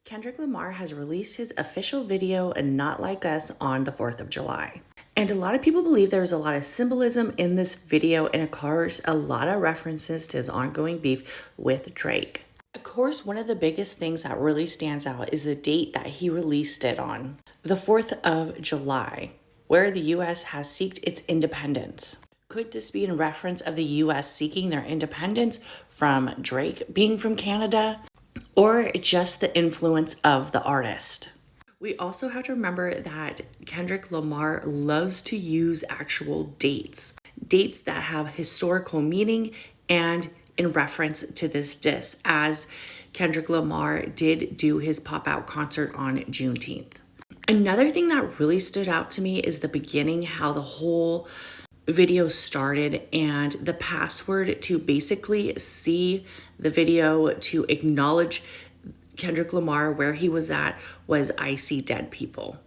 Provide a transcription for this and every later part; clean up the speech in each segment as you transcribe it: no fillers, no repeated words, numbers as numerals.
Kendrick Lamar has released his official video, Not Like Us, on the 4th of July. And a lot of people believe there's a lot of symbolism in this video, and of course, a lot of references to his ongoing beef with Drake. Of course, one of the biggest things that really stands out is the date that he released it on, the 4th of July, where the US has sought its independence. Could this be in reference of the US seeking their independence from Drake being from Canada, or just the influence of the artist? We also have to remember that Kendrick Lamar loves to use actual dates that have historical meaning and in reference to this diss, as Kendrick Lamar did do his pop-out concert on Juneteenth. Another thing that really stood out to me is the beginning, how the whole video started, and the password to basically see the video to acknowledge Kendrick Lamar where he was at was "I see dead people."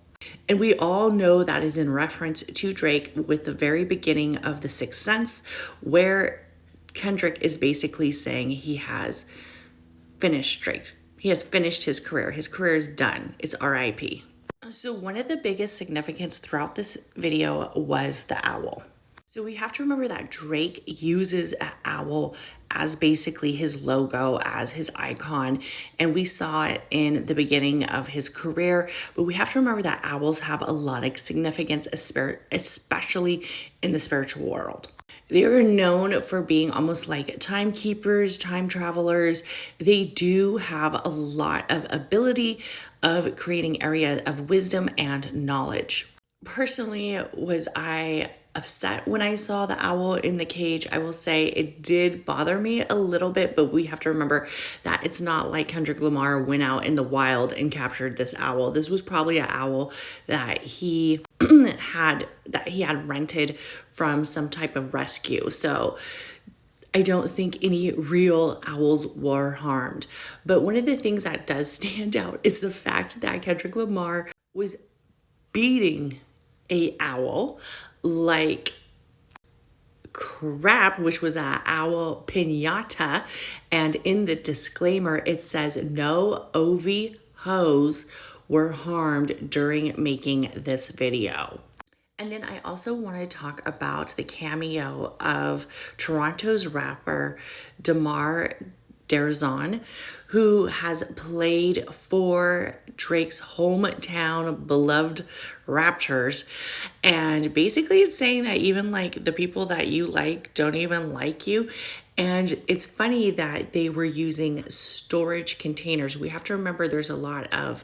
And we all know that is in reference to Drake with the very beginning of The Sixth Sense, where Kendrick is basically saying he has finished Drake. He has finished his career. His career is done. It's RIP. So one of the biggest significance throughout this video was the owl. So we have to remember that Drake uses an owl as basically his logo, as his icon, and we saw it in the beginning of his career. But we have to remember that owls have a lot of significance, especially in the spiritual world. They are known for being almost like timekeepers, time travelers. They do have a lot of ability of creating area of wisdom and knowledge. Personally, was I upset when I saw the owl in the cage? I will say it did bother me a little bit, but we have to remember that it's not like Kendrick Lamar went out in the wild and captured this owl. This was probably an owl that he had rented from some type of rescue. So I don't think any real owls were harmed. But one of the things that does stand out is the fact that Kendrick Lamar was beating a owl like crap, which was an owl piñata. And in the disclaimer, it says no OV hoes were harmed during making this video. And then I also want to talk about the cameo of Toronto's rapper DeMar DeRozan, who has played for Drake's hometown beloved Raptors. And basically it's saying that even like the people that you like don't even like you. And it's funny that they were using storage containers. We have to remember there's a lot of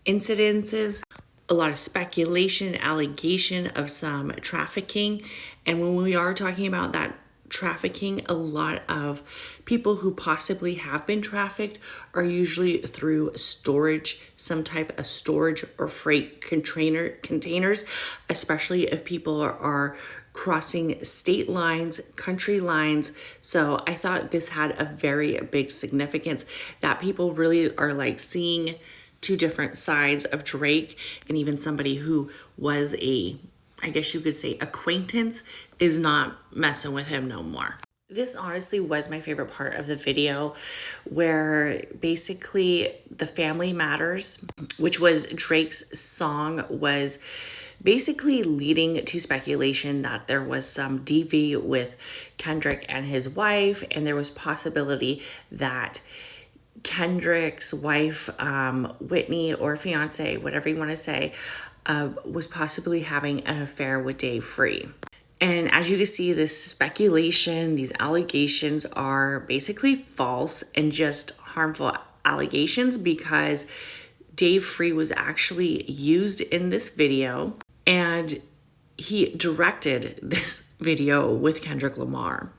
incidences, a lot of speculation, allegation of some trafficking. And when we are talking about that trafficking, a lot of people who possibly have been trafficked are usually through storage, some type of storage or freight containers, especially if people are crossing state lines, country lines. So I thought this had a very big significance that people really are like seeing two different sides of Drake, and even somebody who was I guess you could say acquaintance is not messing with him no more. This honestly was my favorite part of the video, where basically the Family Matters, which was Drake's song, was basically leading to speculation that there was some DV with Kendrick and his wife, and there was possibility that Kendrick's wife, Whitney, or fiance, whatever you want to say, was possibly having an affair with Dave Free. And as you can see, this speculation, these allegations are basically false and just harmful allegations, because Dave Free was actually used in this video, and he directed this video with Kendrick Lamar.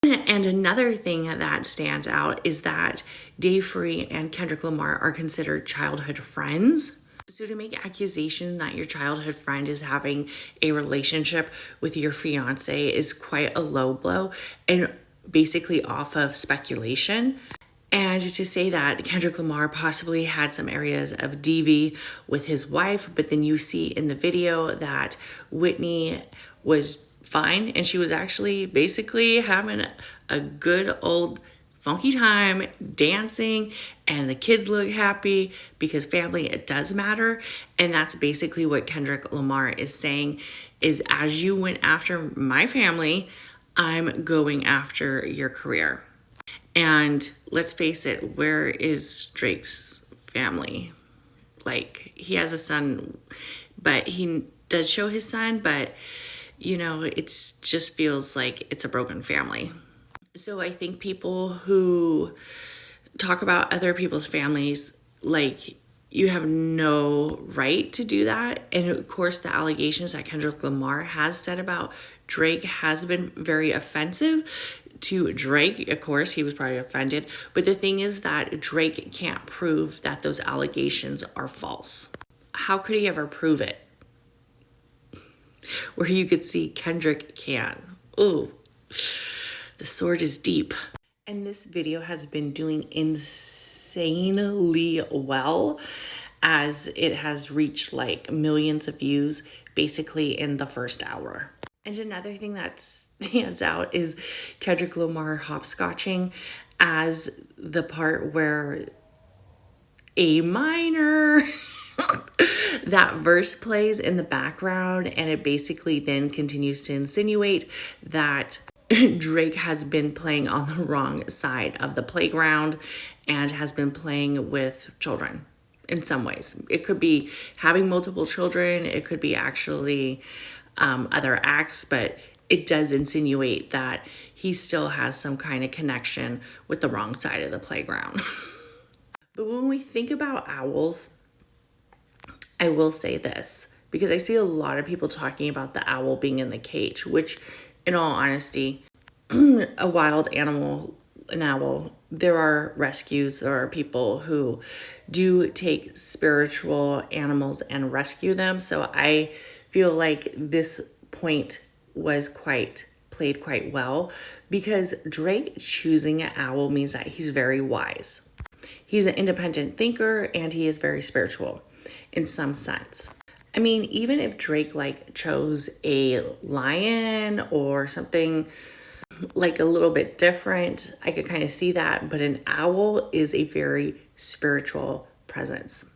And another thing that stands out is that Dave Free and Kendrick Lamar are considered childhood friends. So to make accusation that your childhood friend is having a relationship with your fiance is quite a low blow, and basically off of speculation. And to say that Kendrick Lamar possibly had some areas of DV with his wife, but then you see in the video that Whitney was fine, and she was actually basically having a good old funky time, dancing, and the kids look happy because family, it does matter. And that's basically what Kendrick Lamar is saying is, as you went after my family, I'm going after your career. And let's face it, where is Drake's family? Like, he has a son, but he does show his son, but it just feels like it's a broken family. So I think people who talk about other people's families, like, you have no right to do that. And of course, the allegations that Kendrick Lamar has said about Drake has been very offensive to Drake. Of course, he was probably offended. But the thing is that Drake can't prove that those allegations are false. How could he ever prove it? Where you could see Kendrick can. Ooh, the sword is deep. And this video has been doing insanely well, as it has reached like millions of views basically in the first hour. And another thing that stands out is Kendrick Lamar hopscotching as the part where A minor that verse plays in the background, and it basically then continues to insinuate that Drake has been playing on the wrong side of the playground and has been playing with children in some ways. It could be having multiple children, it could be actually other acts, but it does insinuate that he still has some kind of connection with the wrong side of the playground. But when we think about owls, I will say this, because I see a lot of people talking about the owl being in the cage, which, in all honesty, a wild animal, an owl, there are rescues. There are people who do take spiritual animals and rescue them. So I feel like this point was played quite well, because Drake choosing an owl means that he's very wise. He's an independent thinker, and he is very spiritual in some sense. I mean, even if Drake chose a lion or something like a little bit different, I could kind of see that, but an owl is a very spiritual presence.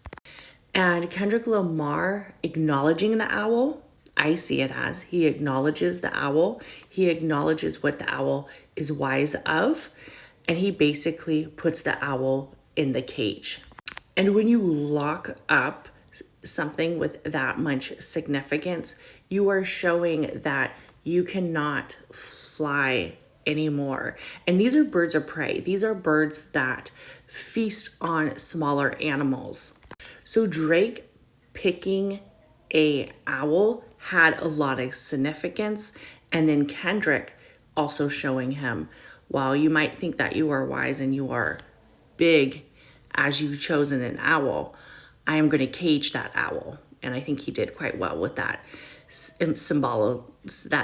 And Kendrick Lamar acknowledging the owl, I see it as he acknowledges the owl. He acknowledges what the owl is wise of, and he basically puts the owl in the cage. And when you lock up something with that much significance, you are showing that you cannot fly anymore. And these are birds of prey. These are birds that feast on smaller animals. So Drake picking a owl had a lot of significance. And then Kendrick also showing him, while you might think that you are wise and you are big as you've chosen an owl, I am going to cage that owl. And I think he did quite well with that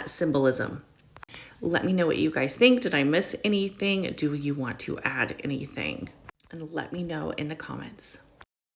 symbolism. Let me know what you guys think. Did I miss anything? Do you want to add anything? And let me know in the comments.